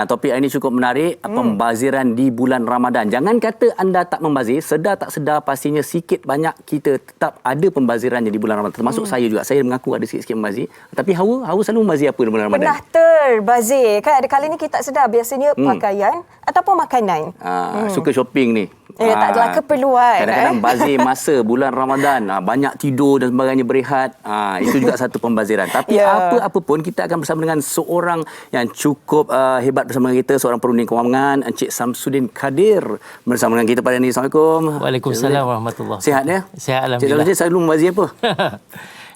Topik ini cukup menarik, pembaziran di bulan Ramadan. Jangan kata anda tak membazir, sedar tak sedar pastinya sikit banyak kita tetap ada pembazirannya di bulan Ramadan. Termasuk saya juga. Saya mengaku ada sikit-sikit membazir. Tapi Hawa selalu membazir apa di bulan Ramadan? Pernah terbazir. Kan ada kali ni kita tak sedar biasanya pakaian ataupun makanan. Suka shopping ni. Tak adalah keperluan. Kadang-kadang bazir masa bulan Ramadan. Banyak tidur dan sebagainya, berehat. Itu juga satu pembaziran. Tapi apa-apa pun kita akan bersama dengan seorang yang cukup hebat bersama kita, seorang perunding kewangan, Encik Samsudin Kadir bersama dengan kita pada ini. Assalamualaikum. Waalaikumsalam warahmatullahi. Sihat ya? Sihat Encik alhamdulillah. Samsudin selalu membazir apa?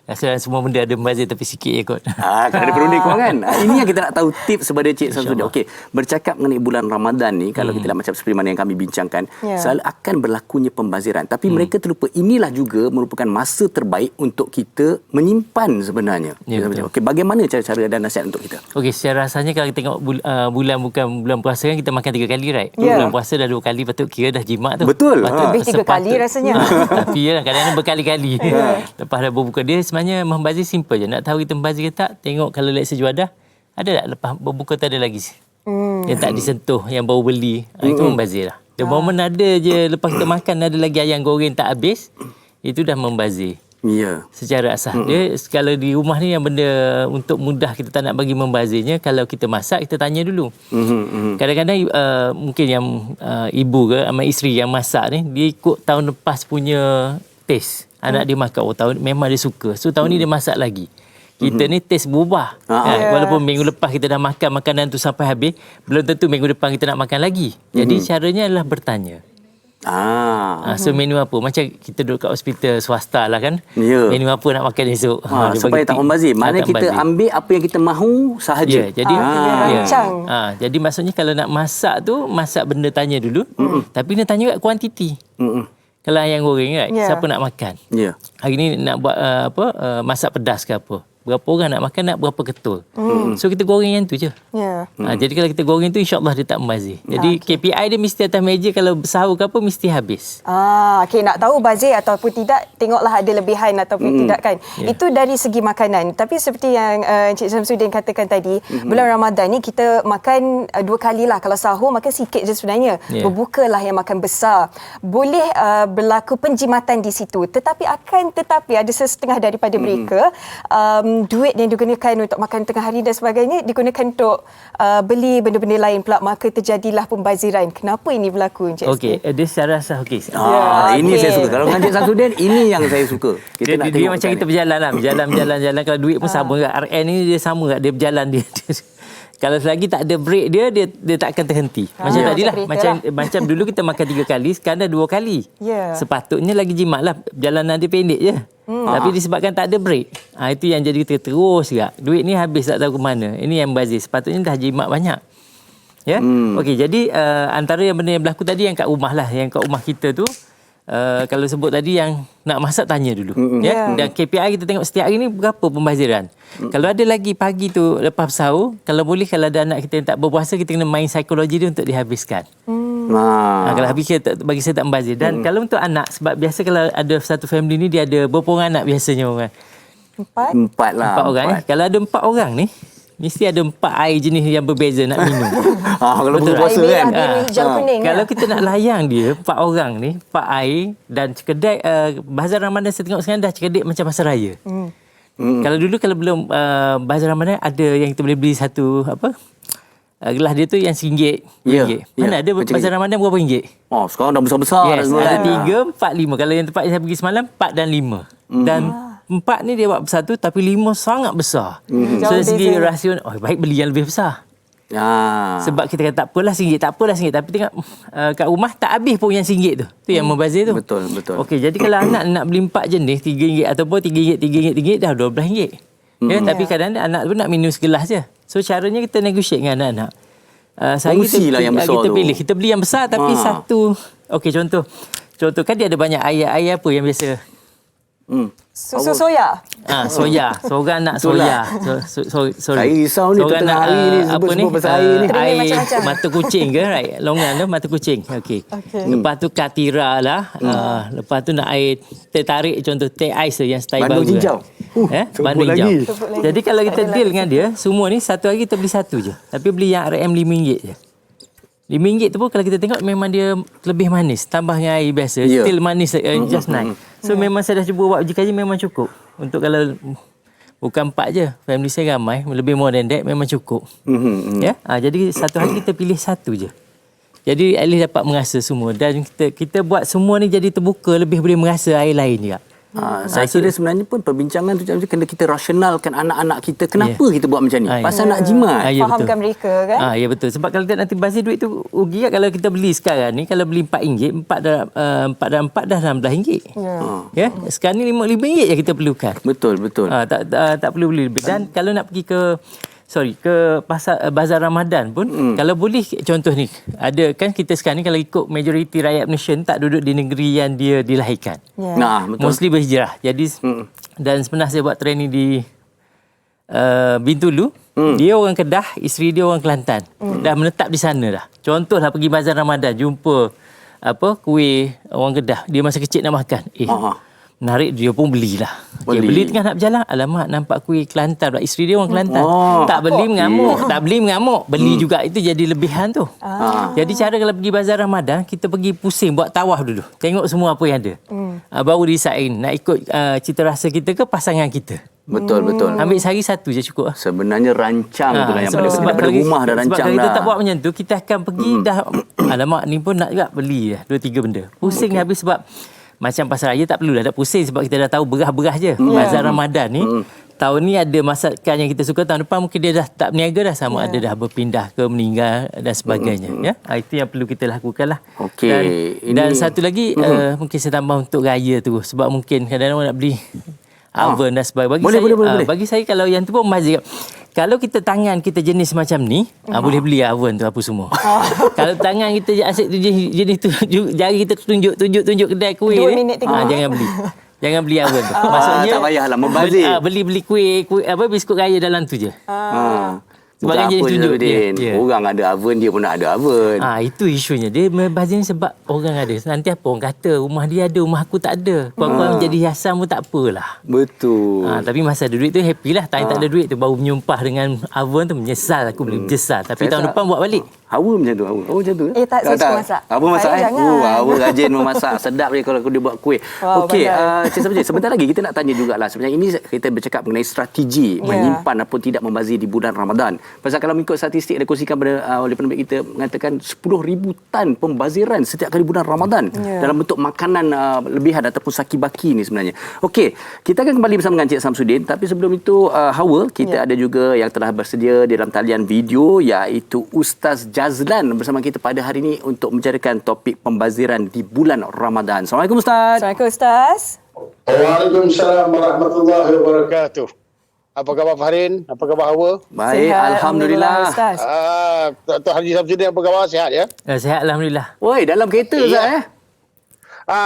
Rasa semua benda ada membazir tapi sikit je kot. Kan ada perunding kewangan. Ini yang kita nak tahu tips kepada Encik Samsudin. Okey, bercakap mengenai bulan Ramadan ni, kalau kita nak macam seperti mana yang kami bincangkan, selalu akan berlakunya pembaziran. Tapi mereka terlupa inilah juga merupakan masa terbaik untuk kita menyimpan sebenarnya. Okey, bagaimana cara-cara dan nasihat untuk kita? Okey, secara rasanya kalau kita tengok bulan bukan bulan puasa kan kita makan 3 kali, right? Bulan puasa dah 2 kali, patut kira dah jimat tu. Betul. Lebih 3 kali rasanya. Tapi kadang-kadang berkali-kali. Lepas dah berbuka, dia sebenarnya membazir simple je. Nak tahu kita membazir ke tak, tengok kalau let's say juadah, ada tak lepas berbuka tu ada lagi yang tak disentuh, yang baru beli, itu membazir lah. The moment ada je, lepas kita makan ada lagi ayam goreng tak habis, itu dah membazir. Ya. Secara asas. Dia kalau di rumah ni yang benda untuk mudah kita tak nak bagi membazirnya, kalau kita masak kita tanya dulu. Kadang-kadang mungkin yang ibu ke ama isteri yang masak ni, dia ikut tahun lepas punya taste. Anak dia makan, tahun memang dia suka. So tahun ni dia masak lagi. Kita ni taste berubah. Walaupun minggu lepas kita dah makan makanan tu sampai habis, belum tentu minggu depan kita nak makan lagi. Jadi caranya adalah bertanya. So menu apa? Macam kita duduk kat hospital swasta lah kan. Menu apa nak makan esok? Supaya tak membazir. Mana kita ambil apa yang kita mahu sahaja. Jadi jadi maksudnya kalau nak masak tu, masak benda tanya dulu. Tapi dia tanya kat kuantiti. Kalau ayam goreng kan, siapa nak makan? Hari ni nak buat masak pedas ke apa? Berapa orang nak makan, nak berapa ketul. So kita goreng yang tu je. Jadi kalau kita goreng tu, insyaAllah dia tak membazir. Jadi KPI dia mesti atas meja, kalau sahur ke apa mesti habis. Okey, nak tahu bazir ataupun tidak, tengoklah ada lebihan ataupun tidak kan. Itu dari segi makanan. Tapi seperti yang Encik Samsudin katakan tadi, bulan Ramadan ni kita makan 2 kali lah. Kalau sahur makan sikit je sebenarnya. Berbukalah yang makan besar. Boleh berlaku penjimatan di situ. Tetapi ada sesetengah daripada mereka duit yang digunakan untuk makan tengah hari dan sebagainya digunakan untuk beli benda-benda lain pula, maka terjadilah pembaziran. Kenapa ini berlaku, Encik? Okey, dia secara asas okey. Ini saya suka. Kalau dengan Encik Samsudin, ini yang saya suka. Kita nak dia macam kita berjalan lah. Berjalan. Kalau duit pun sama. RN ni dia sama kat dia berjalan dia. Kalau selagi tak ada break dia tak akan terhenti. Macam tadilah, macam dulu kita makan 3 kali, sekarang dah 2 kali. Sepatutnya lagi jimat lah, perjalanan dia pendek je. Tapi disebabkan tak ada break, itu yang jadi kita terus gerak. Duit ni habis tak tahu ke mana. Ini yang bazir. Sepatutnya dah jimat banyak. Okey, jadi antara yang benda yang berlaku tadi yang kat rumah lah, yang kat rumah kita tu, kalau sebut tadi yang nak masak tanya dulu. Dan KPI kita tengok setiap hari ni berapa pembaziran. Kalau ada lagi pagi tu lepas sahur, kalau boleh, kalau ada anak kita yang tak berpuasa, kita kena main psikologi dia untuk dihabiskan. Kalau habis bagi saya tak membazir. Dan kalau untuk anak, sebab biasa kalau ada satu family ni dia ada berapa orang anak biasanya orang? 4 orang. Kalau ada 4 orang ni, mesti ada 4 air jenis yang berbeza nak minum. Kalau berpuasa kan. Kalau kita nak layang dia, 4 orang ni, 4 air dan kedai bazar Ramadan saya tengok sekarang dah cerdik macam pasar raya. Kalau dulu kalau belum bazar Ramadan ada yang kita boleh beli satu gelas dia tu yang RM1. Mana ada bazar Ramadan berapa ringgit? Sekarang dah besar-besar. Ada 3, 4, 5. Kalau yang tempat yang saya pergi semalam 4 dan 5. Dan 4 ni dia buat besar tu, tapi 5 sangat besar. So dari segi rasio, baik beli yang lebih besar. Sebab kita kata tak apalah RM1, tapi tengok kat rumah tak habis pun yang RM1 tu. Tu yang membazir tu. Betul. Okey, jadi kalau anak nak beli 4 jenis RM3 ataupun RM3 dah RM12. Tapi kadang anak pun nak minum segelas je. So caranya kita negotiate dengan anak-anak. Kongsilah yang besar kita tu. pilih. Kita beli yang besar tapi satu. Okey, contoh kan dia ada banyak air apa yang biasa. Susu soya. Soya. Seorang nak soya. Sorry. Saya risau ni tengah hari ni sebut pasal air ni. Air mata kucing ke, right? Longan tu mata kucing. Okey. Lepas tu katira lah. Lepas tu nak air teh tarik, contoh teh ais yang style baru. Bandung cincau. sebut banding lagi. jauh. Sebut lagi. Jadi kalau kita Tak ada deal lagi dengan dia, semua ni satu hari kita beli satu je. Tapi beli yang RM RM5 je. RM5 tu pun kalau kita tengok memang dia lebih manis. Tambah dengan air biasa. Ya. Still manis, just nice. So memang saya dah cuba buat uji kaji memang cukup. Untuk kalau bukan 4 je. Family saya ramai. Lebih more than that memang cukup. Ya? Jadi satu hari kita pilih satu je. Jadi at least dapat merasa semua. Dan kita buat semua ni jadi terbuka. Lebih boleh merasa air lain juga. Saya kira sebenarnya pun perbincangan tu kena kita rasionalkan anak-anak kita. Kenapa kita buat macam ni? Pasal nak jimat. Ya, Fahamkan mereka kan. Ya betul. Sebab kalau tak nanti bazir duit tu rugi kan. Kalau kita beli sekarang ni, kalau beli RM4, 4 dan 4 dah RM16. Ya. Sekarang ni RM5 je kita perlukan. Betul. Tak perlu beli lebih. Dan kalau nak pergi ke pasar bazar Ramadan pun kalau boleh, contoh ni ada kan, kita sekarang ni kalau ikut majoriti rakyat Malaysia tak duduk di negeri yang dia dilahirkan. Betul. Mostly berhijrah. Jadi dan pernah saya buat training di Bintulu. Dia orang Kedah, isteri dia orang Kelantan. Dah menetap di sana dah. Contohlah pergi bazar Ramadan jumpa kuih orang Kedah. Dia masa kecil nak makan. Menarik, dia pun belilah. Beli tengah nak berjalan. Alamak, nampak kuih Kelantan. Isteri dia orang Kelantan. Tak beli mengamuk. Beli juga, itu jadi lebihan tu. Jadi cara kalau pergi bazar Ramadan, kita pergi pusing, buat tawaf dulu. Tengok semua apa yang ada. Baru decide nak ikut cita rasa kita ke pasangan kita. Betul. Ambil sehari satu je cukup. Sebenarnya rancang tu lah yang paling penting. Daripada rumah dah rancang sebab kalau kita dah. tak buat macam tu, kita akan pergi dah, alamak ni pun nak juga beli dah 2-3 benda. Pusing habis sebab macam pasar raya tak perlulah tak pusing sebab kita dah tahu berah-berah je. Bazar Ramadan ni tahun ni ada masakan yang kita suka, tahun depan mungkin dia dah tak berniaga dah, sama ada dah berpindah ke meninggal dan sebagainya. Itu yang perlu kita lakukan lah. Dan satu lagi mungkin saya tambah untuk raya tu, sebab mungkin kadang-kadang nak beli oven dan sebagainya. Boleh. Bagi saya kalau yang tu pun mazir. Kalau kita tangan kita jenis macam ni, boleh beli oven tu apa semua. Kalau tangan kita asyik tu jenis tu, jari kita tunjuk kedai kuih 2 ni, minit tengok. jangan beli. Jangan beli oven tu. Maksudnya tak payahlah membazir. Beli kuih biskut raya dalam tu je. Bukan Sebagai apa jenis tunjuk Din. dia. Orang ada oven, dia pun nak ada oven. Itu isunya. Dia membazir ni sebab orang ada. Nanti apa orang kata rumah dia ada, rumah aku tak ada. Kurang-kurang jadi hiasan pun tak apalah. Betul. Tapi masa ada duit tu happy lah. Tak ada duit tu baru menyumpah dengan oven tu, menyesal aku beli menyesal. Tapi tahun depan buat balik. Hawa macam tu. Hawa macam tu. Tak, saya suka masak. Hawa masak Saya jangan. Hawa rajin memasak. Sedap dia kalau dia buat kuih. Okey, Cik Samsudin, sebentar lagi kita nak tanya jugalah. Sebenarnya ini kita bercakap mengenai strategi menyimpan ataupun tidak membazir di bulan Ramadan. Pasal kalau mengikut statistik yang dikongsikan oleh penerbit kita mengatakan 10,000 tan pembaziran setiap kali bulan Ramadan dalam bentuk makanan lebihan ataupun saki-baki ni sebenarnya. Okey, kita akan kembali bersama dengan Cik Samsudin, tapi sebelum itu Hawa, kita ada juga yang telah bersedia di dalam talian video, iaitu Ustaz Jazlan bersama kita pada hari ini untuk membicarakan topik pembaziran di bulan Ramadan. Assalamualaikum Ustaz. Assalamualaikum Ustaz. Waalaikumsalam warahmatullahi wabarakatuh. Apa khabar Farin? Apa khabar Hawa? Baik, Sihat, alhamdulillah. Ustaz. Dr. Haji Samsudin apa khabar? Sihat ya? Sihat alhamdulillah. Woi, dalam kereta Ustaz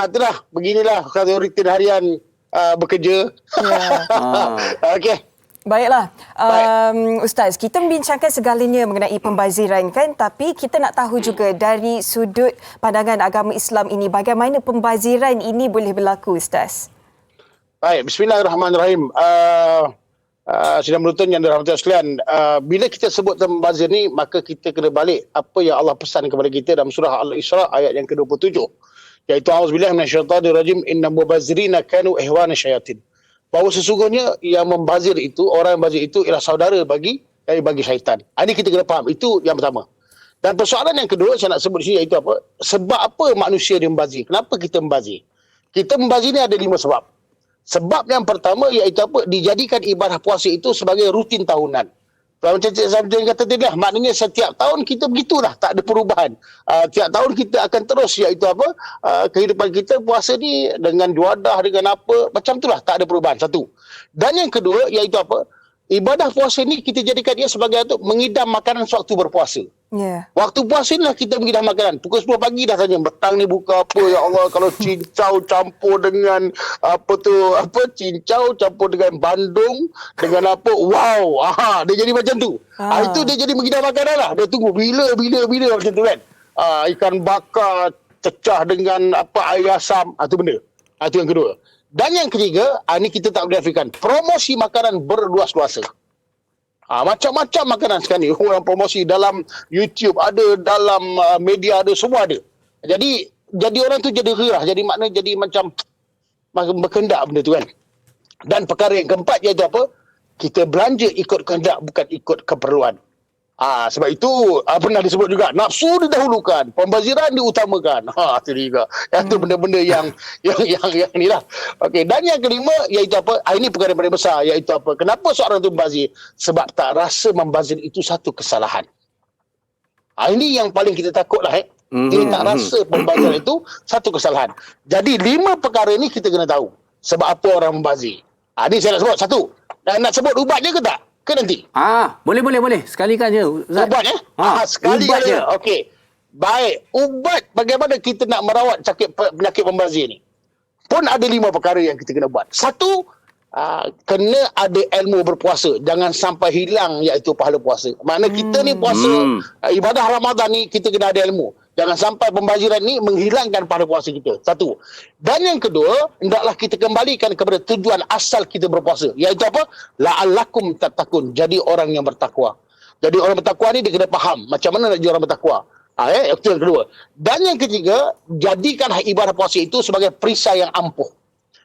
Itulah, beginilah kalau rutin harian bekerja. Okey. Baiklah, Ustaz, kita membincangkan segalanya mengenai pembaziran kan, tapi kita nak tahu juga dari sudut pandangan agama Islam ini, bagaimana pembaziran ini boleh berlaku, Ustaz? Baik, bismillahirrahmanirrahim. Sidang penonton yang dirahmati sekalian, bila kita sebut tentang membazir ni, maka kita kena balik apa yang Allah pesan kepada kita dalam surah Al-Isra ayat yang ke-27, iaitu auzubillahi minasyaitanirrajim, innal mubazzirina kanu ihwana syayatin. Bahawa sesungguhnya yang membazir itu, orang yang membazir itu ialah saudara bagi syaitan. Ini kita kena faham. Itu yang pertama. Dan persoalan yang kedua saya nak sebut di sini iaitu apa? Sebab apa manusia dia membazir? Kenapa kita membazir? Kita membazir ni ada 5 sebab. Sebab yang pertama iaitu apa? Dijadikan ibadah puasa itu sebagai rutin tahunan. Macam Cik Samsudin kata tadi lah, maknanya setiap tahun kita begitulah, tak ada perubahan. Tiap tahun kita akan terus, iaitu apa, kehidupan kita puasa ni dengan juadah, dengan apa, macam itulah, tak ada perubahan. Satu. Dan yang kedua, iaitu apa, ibadah puasa ni kita jadikan dia sebagai untuk mengidam makanan sewaktu berpuasa. Waktu puasa ni lah kita mengidam makanan. Pukul 10 pagi dah tanya, petang ni buka apa, ya Allah, kalau cincau campur dengan cincau campur dengan bandung, dengan apa, wow, dia jadi macam tu. Itu dia jadi mengidam makanan lah. Dia tunggu bila macam tu kan. Ikan bakar cecah dengan apa, air asam, itu benda. Itu yang kedua. Dan yang ketiga, ini kita tak boleh nafikan, promosi makanan berluas-luasa. Macam-macam makanan sekarang ni. Orang promosi dalam YouTube ada, dalam media ada, semua ada. Jadi orang tu jadi gerah. Jadi makna jadi macam berkendak benda tu kan. Dan perkara yang keempat iaitu apa? Kita belanja ikut kehendak, bukan ikut keperluan. Sebab itu pernah disebut juga, nafsu didahulukan, pembaziran diutamakan. Itu juga. Itu benda-benda yang ni lah. Okey, dan yang kelima iaitu apa? Ini perkara yang paling besar iaitu apa? Kenapa seorang itu membazir? Sebab tak rasa membazir itu satu kesalahan. Ini yang paling kita takut lah. Dia tak rasa pembaziran itu satu kesalahan. Jadi 5 perkara ini kita kena tahu. Sebab apa orang membazir. Ini saya nak sebut satu. Dan nak sebut ubatnya ke tak? Ke nanti? Boleh. Sekalikan je, Ustaz. Ubat sekali ubat je. je. Okey. Baik. Ubat bagaimana kita nak merawat penyakit membazir ni? Pun ada 5 perkara yang kita kena buat. Satu, kena ada ilmu berpuasa. Jangan sampai hilang iaitu pahala puasa. Makna kita ni puasa, ibadah Ramadan ni kita kena ada ilmu. Jangan sampai pembaziran ni menghilangkan pahala puasa kita. Satu. Dan yang kedua, hendaklah kita kembalikan kepada tujuan asal kita berpuasa. Iaitu apa? La'allakum tattaqun. Jadi orang yang bertakwa. Jadi orang bertakwa ni dia kena faham macam mana nak jadi orang bertakwa. Itu yang kedua. Dan yang ketiga, jadikanlah ibadah puasa itu sebagai perisai yang ampuh.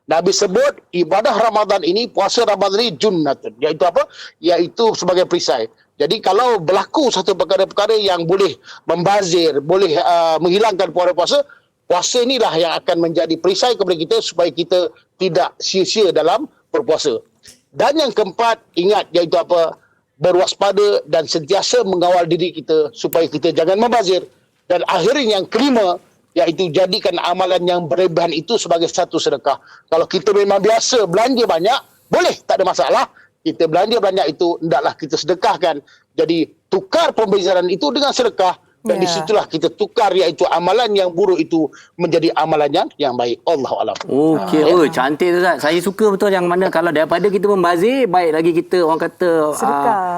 Nabi sebut ibadah Ramadan ini, puasa Ramadan ini junnatun. Iaitu apa? Iaitu sebagai perisai. Jadi kalau berlaku satu perkara-perkara yang boleh membazir, boleh menghilangkan pahala puasa, puasa inilah yang akan menjadi perisai kepada kita supaya kita tidak sia-sia dalam berpuasa. Dan yang keempat, ingat iaitu apa? Berwaspada dan sentiasa mengawal diri kita supaya kita jangan membazir. Dan akhirnya yang kelima, iaitu jadikan amalan yang berlebihan itu sebagai satu sedekah. Kalau kita memang biasa belanja banyak, boleh, tak ada masalah. Kita belanja banyak itu, hendaklah kita sedekahkan. Jadi, tukar pembaziran itu dengan sedekah. Dan di situlah kita tukar iaitu amalan yang buruk itu menjadi amalan yang baik. Allahualam. Okey, cantik tu Ustaz. Saya suka betul yang mana kalau daripada kita membazir, baik lagi kita orang kata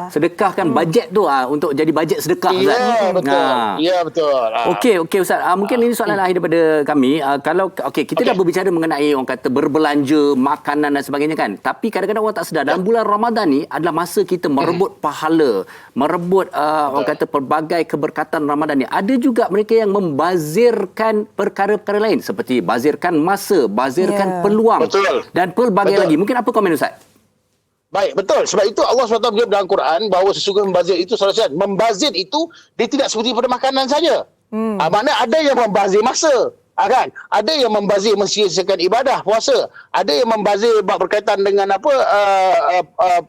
sedekahkan bajet tu untuk jadi bajet sedekah Ustaz. Ya, betul. Ya, betul. Okey Ustaz. Mungkin ini soalan akhir daripada kami. Kalau kita dah berbicara mengenai orang kata berbelanja, makanan dan sebagainya kan. Tapi kadang-kadang orang tak sedar dalam bulan Ramadan ni adalah masa kita merebut pahala, merebut orang kata pelbagai keberkatan Ramadan ni. Ada juga mereka yang membazirkan perkara-perkara lain seperti bazirkan masa, bazirkan peluang dan pelbagai lagi. Mungkin apa komen Ustaz? Baik, betul. Sebab itu Allah SWT berjawab dalam Quran bahawa sesungguhnya membazir itu salah. Membazir itu dia tidak seperti pada makanan saja. Maknanya ada yang membazir masa. Kan? Ada yang membazir mensia-siakan ibadah puasa, ada yang membazir berkaitan dengan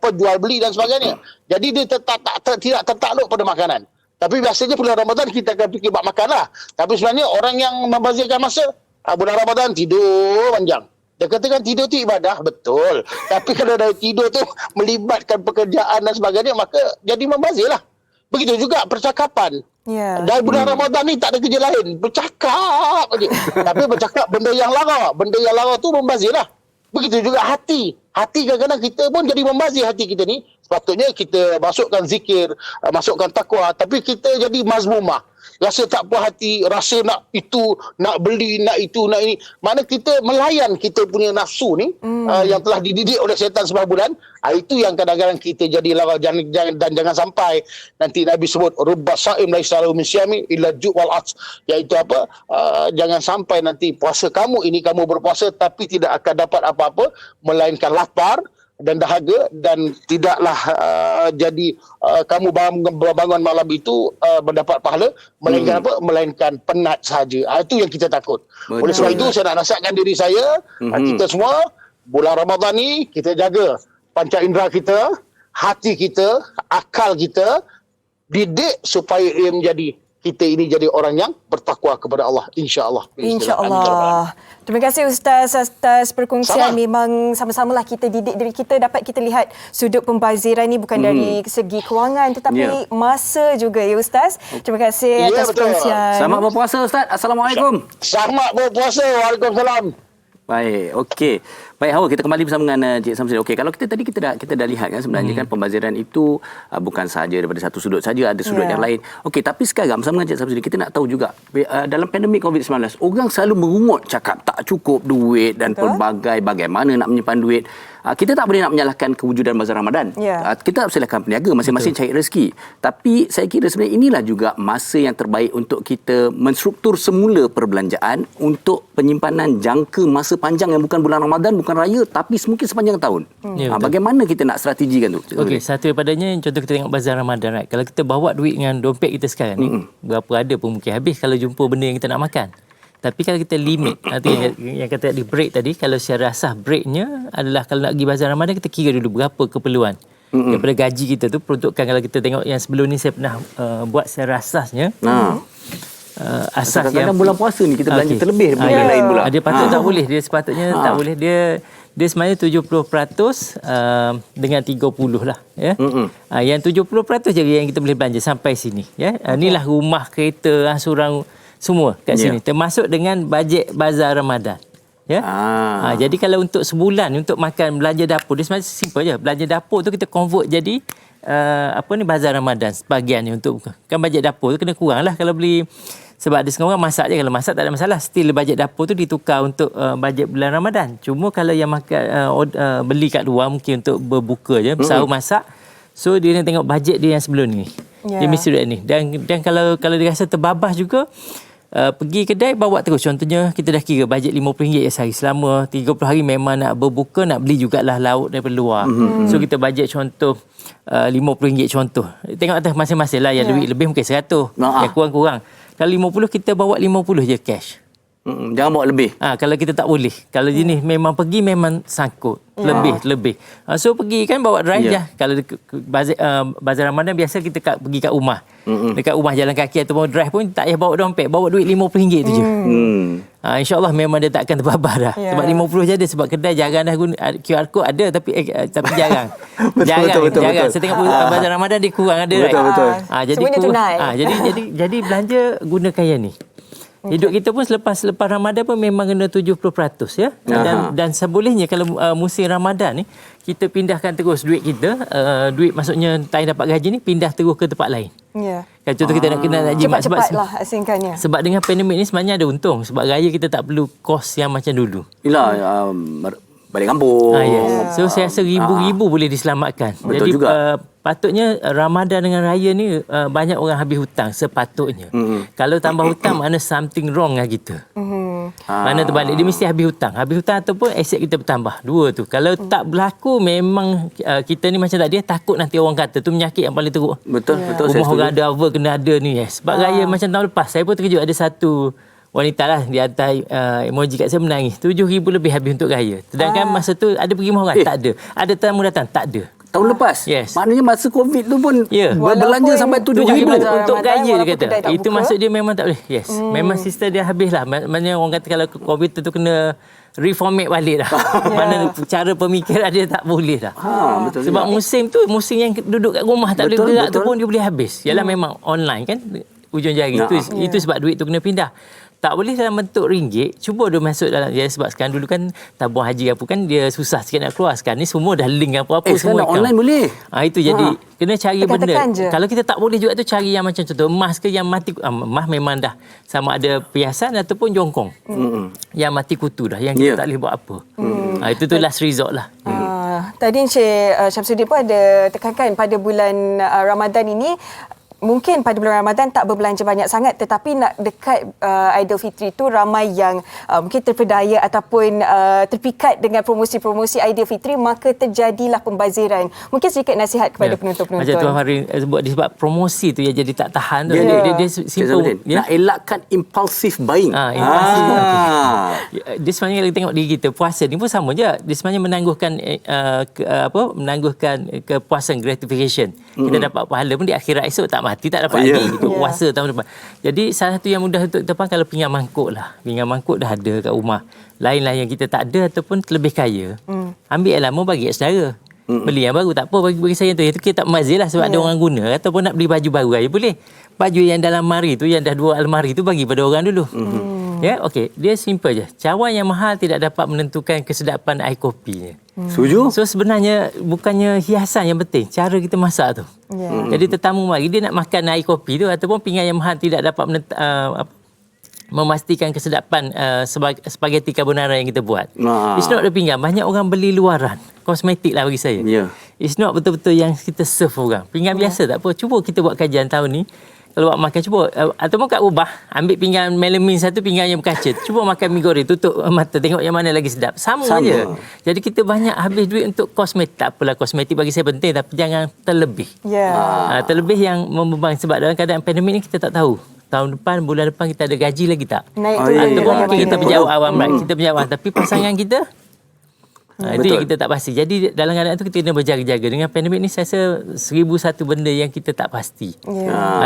jual beli dan sebagainya. Jadi dia tidak tertakluk pada makanan. Tapi biasanya bulan Ramadan kita akan fikir buat makan lah. Tapi sebenarnya orang yang membazirkan masa, bulan Ramadan tidur panjang. Dia katakan tidur tu ibadah, betul. Tapi kalau dari tidur tu melibatkan pekerjaan dan sebagainya, maka jadi membazir lah. Begitu juga percakapan. Dari bulan Ramadan ni tak ada kerja lain. Bercakap aja. Tapi bercakap benda yang lara. Benda yang lara tu membazir lah. Begitu juga hati. Hati kadang-kadang kita pun jadi membazir hati kita ni. Sepatutnya kita masukkan zikir, masukkan takwa. Tapi kita jadi mazmumah. Rasa tak puas hati, rasa nak itu, nak beli, nak itu, nak ini. Mana kita melayan kita punya nafsu ni yang telah dididik oleh syaitan sebab bulan. Itu yang kadang-kadang kita jadi lara. Dan jangan sampai nanti Nabi sebut rubba saim laisa lahu min siyami illa ju' wal ats. Iaitu apa? Jangan sampai nanti puasa kamu ini kamu berpuasa tapi tidak akan dapat apa-apa melainkan lapar dan dahaga, dan tidaklah jadi kamu bangun malam itu mendapat pahala, melainkan apa? Melainkan penat sahaja. Itu yang kita takut. Oleh sebab itu saya nak nasihatkan diri saya, kita semua bulan Ramadan ni kita jaga panca indera kita, hati kita, akal kita, didik supaya ia menjadi kita ini jadi orang yang bertakwa kepada Allah, insya-Allah. Insya-Allah. Terima kasih Ustaz atas perkongsian. Memang sama-samalah kita didik diri kita, dapat kita lihat sudut pembaziran ni bukan dari segi kewangan tetapi masa juga ya Ustaz. Terima kasih atas perkongsian. Selamat berpuasa Ustaz. Assalamualaikum. Selamat berpuasa. Waalaikumsalam. Baik, okey. Baik, Hawa, kita kembali bersama dengan Cik Samsudin. Okey, kalau kita dah lihat kan sebenarnya kan pembaziran itu bukan sahaja daripada satu sudut saja, ada sudut yang lain. Okey, tapi sekarang bersama dengan Cik Samsudin kita nak tahu juga dalam pandemik COVID-19, orang selalu merungut cakap tak cukup duit dan pelbagai bagaimana nak menyimpan duit. Kita tak boleh nak menyalahkan kewujudan bazar Ramadan. Kita tak salahkan peniaga, masing-masing cari rezeki. Tapi saya kira sebenarnya inilah juga masa yang terbaik untuk kita menstruktur semula perbelanjaan untuk penyimpanan jangka masa panjang yang bukan bulan Ramadan, bukan raya, tapi mungkin sepanjang tahun. Bagaimana kita nak strategikan tu? Okey, satu daripadanya contoh kita tengok bazar Ramadan, right? Kalau kita bawa duit dengan dompet kita sekarang ni, berapa ada pun mungkin habis kalau jumpa benda yang kita nak makan. Tapi kalau kita limit, nanti yang kata di break tadi, kalau secara asas breaknya adalah kalau nak pergi bazar Ramadan, kita kira dulu berapa keperluan. Daripada gaji kita tu, peruntukan kalau kita tengok yang sebelum ni saya pernah buat secara asasnya. Asas yang bulan puasa ni kita belanja terlebih daripada lain pula. Dia patut tak boleh, dia sepatutnya tak boleh. Dia sebenarnya 70% dengan 30 lah, ya. Yang 70% je yang kita boleh belanja sampai sini, ya. Inilah rumah, kereta, angsuran semua kat sini, termasuk dengan bajet bazar Ramadan, ya. Jadi kalau untuk sebulan untuk makan belanja dapur, dia sebenarnya simple je. Belanja dapur tu kita convert jadi bazar Ramadan sebahagiannya untuk kan bajet dapur tu kena kurang lah kalau beli. Sebab ada setengah orang masak je. Kalau masak tak ada masalah. Still bajet dapur tu ditukar untuk bajet bulan Ramadan. Cuma kalau yang makan beli kat luar mungkin untuk berbuka je, sahur masak. So dia nak tengok bajet dia yang sebelum ni. Dia mesti duit ni. Dan kalau dia rasa terbabas juga, pergi kedai bawa terus. Contohnya kita dah kira bajet RM50 sehari. Selama 30 hari memang nak berbuka, nak beli jugalah lauk daripada luar. So kita bajet contoh RM50 contoh. Tengok atas masing-masing lah. Yang duit lebih mungkin 100. Yang kurang-kurang. Kalau 50 kita bawa 50 je cash. Jangan bawa lebih. Kalau kita tak boleh. Kalau jenis memang pergi memang sangkut. Lebih. So pergi kan bawa drive je. Kalau bazar Ramadan biasa kita pergi kat rumah. Dekat rumah jalan kaki ataupun drive pun tak payah bawa dompet. Bawa duit RM50 tu je. InsyaAllah memang dia takkan terbabas dah. Sebab 50 je ada. Sebab kedai jarang dah guna. QR code ada tapi jarang. Betul. Saya tengok bazar Ramadan dia kurang ada. Betul. Semuanya tunai. Jadi belanja gunakan yang ni. Hidup kita pun selepas Ramadan pun memang kena 70%, ya. Dan sebolehnya kalau musim Ramadan ni kita pindahkan terus duit kita, duit maksudnya tak dapat gaji ni pindah terus ke tempat lain. Contoh kita nak jimat cepatlah asingkannya. Sebab dengan pandemik ni sebenarnya ada untung sebab raya kita tak perlu kos yang macam dulu. Balik kampung. So saya rasa ribu-ribu boleh diselamatkan. Betul jadi juga. Patutnya Ramadan dengan raya ni banyak orang habis hutang sepatutnya. Kalau tambah hutang mana something wrong dengan kita. Mana terbalik dia mesti habis hutang. Habis hutang ataupun aset kita bertambah. Dua tu. Kalau tak berlaku memang kita ni macam tadi takut nanti orang kata tu penyakit yang paling teruk. Betul. Rumah orang ada apa kena ada ni. Sebab raya macam tahun lepas saya pun terkejut ada satu wanita lah dia hantar emoji kat saya menangis. 7,000 lebih habis untuk raya. Sedangkan masa tu ada pergi rumah orang tak ada. Ada tamu datang tak ada. Tahun lepas? Maknanya masa COVID tu pun berbelanja sampai 7,000 untuk raya dia kata. Itu maksud dia memang tak boleh. Memang sistem dia habis lah. Maknanya orang kata kalau COVID tu kena reformat balik dah. Mana cara pemikiran dia tak boleh dah. Betul. Sebab musim tu, musim yang duduk kat rumah tak boleh gerak tu pun dia boleh habis. Yalah memang online kan. Ujung jari. Itu sebab duit tu kena pindah. Tak boleh dalam bentuk ringgit, cuba dia masuk dalam sebab sekarang dulu kan tabung haji apa kan dia susah sikit nak keluar. Sekarang ni semua dah link apa-apa semua online boleh. Itu jadi kena cari benda. Je. Kalau kita tak boleh juga tu cari yang macam contoh emas ke yang mati emas memang dah sama ada perhiasan ataupun jongkong. Yang mati kutu dah yang kita tak boleh buat apa. Itu tu last resort lah. Tadi Encik Syamsuddin pun ada tekankan pada bulan Ramadan ini mungkin pada bulan Ramadan tak berbelanja banyak sangat tetapi nak dekat Aidilfitri tu ramai yang mungkin terpedaya ataupun terpikat dengan promosi-promosi Aidilfitri maka terjadilah pembaziran. Mungkin sedikit nasihat kepada penonton-penonton. Macam Tuan Farin sebab disebabkan promosi tu yang jadi tak tahan tu. Dia simple. Nak elakkan impulsive buying. Dia sebenarnya kalau tengok diri kita puasa ni pun sama je. Dia sebenarnya menangguhkan kepuasan gratification. Kita dapat pahala pun di akhirat esok tak mati tak dapat lagi ikut puasa tahun depan. Jadi salah satu yang mudah untuk depan kalau pinggan mangkuk lah. Pinggan mangkuk dah ada kat rumah. Lain-lain yang kita tak ada ataupun lebih kaya. Ambil yang lama bagi kat saudara. Beli yang baru tak apa bagi saya tu. Itu kita tak mazil lah sebab ada orang guna. Ataupun nak beli baju baru aja boleh. Baju yang dalam almari tu yang dah 2 almari tu bagi pada orang dulu. Ya, okey. Dia simple je. Cawan yang mahal tidak dapat menentukan kesedapan air kopinya. Setuju? So sebenarnya bukannya hiasan yang penting, cara kita masak tu. Jadi tetamu mari dia nak makan air kopi tu ataupun pinggan yang mahal tidak dapat memastikan kesedapan spaghetti carbonara yang kita buat. It's not the pinggan. Banyak orang beli luaran. Kosmetik lah bagi saya. Ya. It's not betul-betul yang kita serve orang. Pinggan biasa tak apa. Cuba kita buat kajian tahun ni. Kalau buat makan, cuba. Ataupun kat rumah, ambil pinggan melamin satu, pinggan yang berkaca. Cuba makan mi goreng, tutup mata. Tengok yang mana lagi sedap. Sama je. Jadi kita banyak habis duit untuk kosmetik. Tak apalah, kosmetik bagi saya penting. Tapi jangan terlebih. Terlebih yang membeban. Sebab dalam keadaan pandemik ni kita tak tahu. Tahun depan, bulan depan kita ada gaji lagi tak? Naik Ataupun mungkin kita berjawab awam. Kita berjawab. Tapi pasangan kita, itu yang kita tak pasti. Jadi dalam keadaan itu kita kena berjaga-jaga. Dengan pandemik ni saya rasa 1001 benda yang kita tak pasti.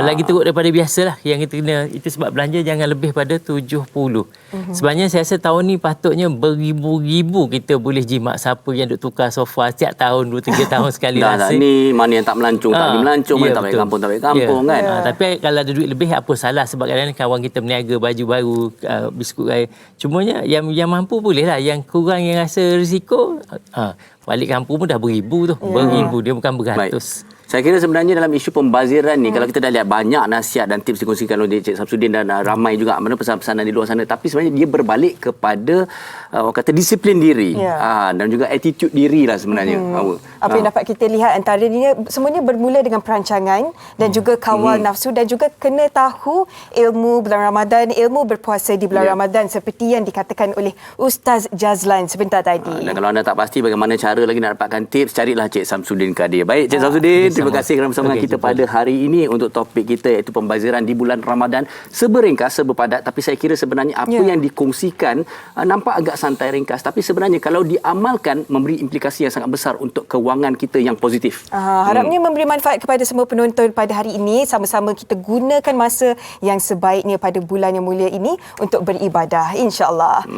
Lagi teruk daripada biasalah yang kita kena. Itu sebab belanja jangan lebih pada 70. Sebenarnya saya rasa tahun ni patutnya beribu-ribu kita boleh jimat siapa yang duk tukar sofa setiap tahun 2-3 tahun sekali rasa. Ni mana yang tak melancong, tak melancong, mana tak balik kampung, tak balik kampung kan. Tapi kalau ada duit lebih apa salah, sebab kadang-kadang kawan kita berniaga baju baru, biskut raya. Cumanya yang mampu boleh lah, yang kurang yang rasa risiko balik kampung pun dah beribu tu. Beribu, dia bukan beratus. Saya kira sebenarnya dalam isu pembaziran ni, kalau kita dah lihat banyak nasihat dan tips dikongsikan oleh Cik Samsudin dan ramai juga mana pesanan-pesanan di luar sana, tapi sebenarnya dia berbalik kepada orang kata disiplin diri dan juga attitude diri lah sebenarnya. Apa yang dapat kita lihat antaranya semuanya bermula dengan perancangan dan juga kawal nafsu dan juga kena tahu ilmu bulan Ramadan, ilmu berpuasa di bulan Ramadan seperti yang dikatakan oleh Ustaz Jazlan sebentar tadi. Dan kalau anda tak pasti bagaimana cara lagi nak dapatkan tips, carilah Cik Samsudin Kadir. Baik Cik Samsudin, terima kasih kerana bersama kita pada hari ini untuk topik kita iaitu pembaziran di bulan Ramadan. Seberingkas, seberpadat, tapi saya kira sebenarnya apa yang dikongsikan nampak agak santai ringkas, tapi sebenarnya kalau diamalkan memberi implikasi yang sangat besar untuk kewangan kita yang positif. Harapnya memberi manfaat kepada semua penonton pada hari ini. Sama-sama kita gunakan masa yang sebaiknya pada bulan yang mulia ini untuk beribadah, insya-Allah.